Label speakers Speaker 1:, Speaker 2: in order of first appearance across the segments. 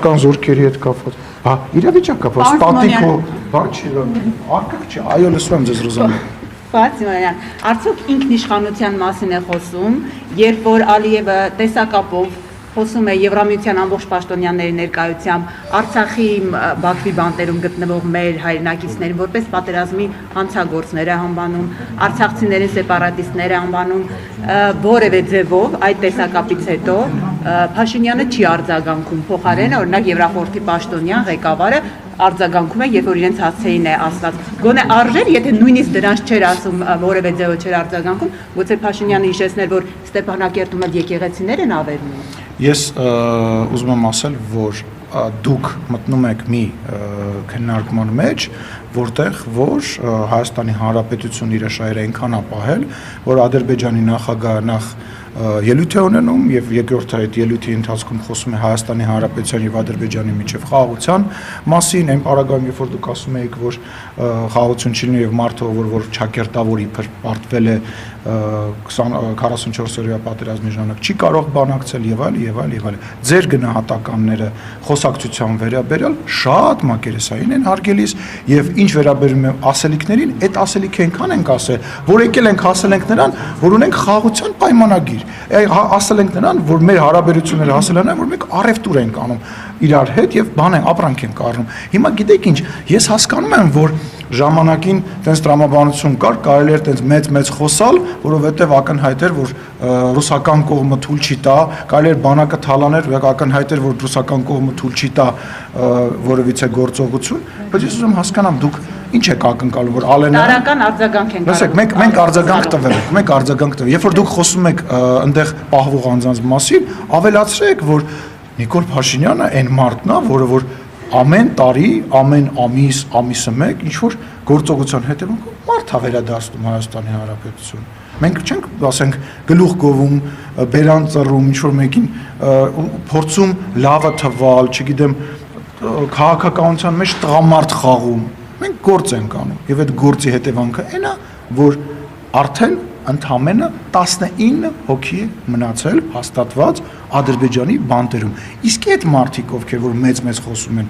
Speaker 1: Կան զորքերի հետ կապված, իրավիճակ կապված, ստատիկո, արկղ չի, այո լսում եմ ձեզ Ռոզալիա։
Speaker 2: Պարոն Սիմոնյան, արդյոք ինքնիշխանության մասին է խոսում, երբ որ Ալիևը տեսակապով խոսում է Եվրամիության ամբողջ պաշտոնյաների ներկայությամբ Արցախի Բաքվի բանտերում գտնվող մեր հայրենակիցներին որպես պատերազմի հանցագործներ է անվանում, արցախցիներին սեպարատիստներ է անվանում, որևէ ձևով այդ տեսակապից հետո Փաշինյանը չի արձագանքում, փոխարենը օրինակ Եվրախորհրդի պաշտոնյան ղեկավարը արձագանքում է, երբ որ իրենց հասցեին է ասված։ Գոնե արժեր, եթե նույնիսկ դրանց չէր ասում, որևէ ձևով չէր արձագանքում, գուցե Փաշինյանը հիշեցներ, որ Ստեփանակերտում էլ եկեղեցիներ են ավերնում։
Speaker 1: Ես ուզում եմ ասել, որ դուք մտնում եք մի քննարկման մեջ, որտեղ որ Հայաստանի Հանրապետությունն իր շահերը այնքան ապահել, որ Ադրբեջանի նախագահը նախ ելույթ է ունենում եւ երկրորդ այդ ելույթի ընթացքում խոսում է Հայաստանի Հանրապետության եւ Ադրբեջանի միջև խաղաղության մասին, այն պարագայում, երբ որ դուք ասում եք, որ խաղաղություն չի լինի եւ մարդը, որ ճակերտավոր իբր պարտվել է 44-օրյա պատերազմի ժամանակ չի կարող բանակցել եւ այլ։ Ձեր գնահատականները խոսակցության վերաբերյալ շատ մակերեսային են հարգելիս եւ ինչ վերաբերում է ասելիքներին, այդ ասելիքը այնքան ենք ասել, որ եկել ենք ասել ենք նրան, որ ունենք խաղաղության պայմանագիր։ Ասել ենք նրան, որ մեր հարաբերությունները հասել են, որ մենք առևտուր ենք անում իրար հետ եւ ապրանք ենք առնում։ Հիմա գիտեք ինչ, ես հասկանում եմ, որ ժամանակին տենց տրամաբանություն կար, կարելի էր տենց մեծ խոսալ, որովհետև ակնհայտ էր, որ ռուսական կողմը թույլ չի տա, կարելի էր բանակը թալաներ, ակնհայտ էր, որ ռուսական կողմը թույլ չի տա որևիցե գործողություն, բայց ես ուզում հասկանամ դուք ինչ եք ակնկալում, որ Ալենը
Speaker 2: տարական արձագանք են
Speaker 1: կարող։ Լսեք, մենք արձագանք տվել, երբ որ դուք խոսում եք այնտեղ պահվող անձանց մասին, ավելացրեք, որ Նիկոլ Փաշինյանը այն մարդն է, որը որ ամեն տարի, ամեն ամիսը մեկ ինչ որ գործողության հետևանքով մարդ է վերադասնում Հայաստանի Հանրապետություն։ Մենք չենք, ասենք, գլուխ գովում, բերան ծռում, ինչ որ մեկին փորձում լավը թվալ, չգիտեմ, քաղաքականության մեջ տղամարդ խաղում։ Մենք գործ ենք անում եւ այդ գործի հետևանքը այն է, որ արդեն ընդամենը 19 հոգի է մնացել հաստատված Ադրբեջանի բանտերում։ Իսկ այդ մարդիկ, ովքեր որ մեծ խոսում են,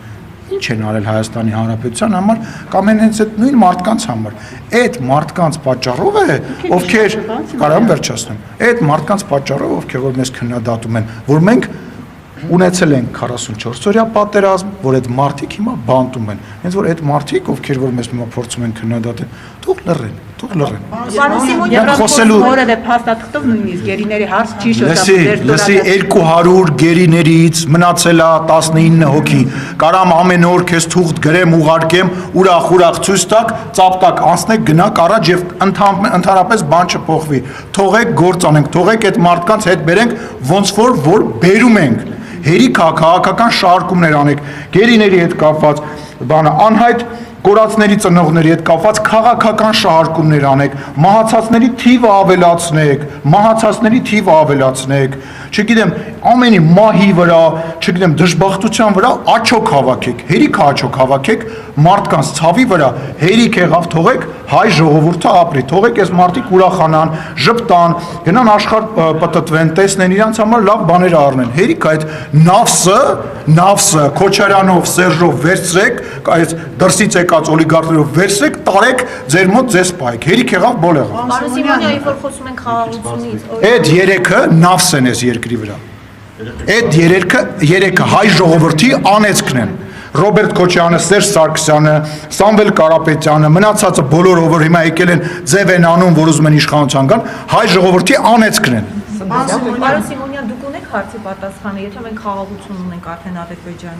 Speaker 1: ինչ են արել Հայաստանի Հանրապետության համար կամ հենց այդ նույն մարդկանց համար։ Այդ մարդկանց պատճառով է, ովքեր կարամ վերջացնեմ։ Այդ մարդկանց պատճառով, ովքեր որ մեզ քննադատում են, որ մենք ունեցել ենք 44-օրյա պատերազմ, որ այդ մարդիկ հիմա բանտում են։ Հենց որ այդ մարդիկ, ովքեր որ մեզ հիմա փորձում են քննադատել, թող լռեն։
Speaker 2: Պարոն Սիմոնյան, որևէ փաստաթղթով նույնիսկ գերիների հարց չի շոշափել։
Speaker 1: Լսի 200 գերիներից մնացել է 19 հոգի։ Կարամ ամեն օր քեզ թուղթ գրեմ, ուղարկեմ, ուրախ ցույց տակ, ծապտակ անցնեք, գնաք առաջ եւ ընդհանրապես բան չփոխվի։ Թողեք գործ անենք, թողեք այդ մարդկանց հետ բերենք, ոնց որ բերում ենք։ Հերիք քաղաքական շարժումներ անեք, գերիների հետ կապված բանը անհայտ կորածների ծնողների հետ կապված քաղաքական շահարկումներ անեք, մահացածների թիվը ավելացնեք, չգիտեմ, ամենի մահի վրա, չգիտեմ, դժբախտության վրա աչոք հավաքեք, հերիք աչոք հավաքեք, մարդկանց ցավի վրա հերիք եղավ, թողեք հայ ժողովուրդը ապրի, թողեք այս մարդիկ ուրախանան, ժպտան, գնան աշխարհ պտտվեն, տեսնեն իրանց համար լավ բաներ առնեն։ Հերիք այդ նավսը Քոչարյանով, Սերժով վերցրեք, այս դրսից եկած օլիգարխներով վերցրեք, տարեք ձեր մոտ ձեզ պայեք։ Հերիք եղավ, բոլ եղավ։
Speaker 3: Պարոն Սիմոնյան, երբ որ խոսում ենք խաղաղությունից,
Speaker 1: այդ երեքը նավս են այս երկրի վրա։ Այդ երեքը հայ ժողովրդի անեծքն են։ Ռոբերտ Քոչարյանը, Սերժ Սարգսյանը, Սամվել Կարապետյանը, մնացածը բոլորը, որ հիմա եկել են ձև են անում, որ ուզում են իշխանության գան, հայ ժողովրդի անեծքն են։
Speaker 3: Պարոն Սիմոնյան, դուք ունեք հարցի պատասխանը, եթե մենք խաղաղություն ունենք արդեն Ադրբեջանի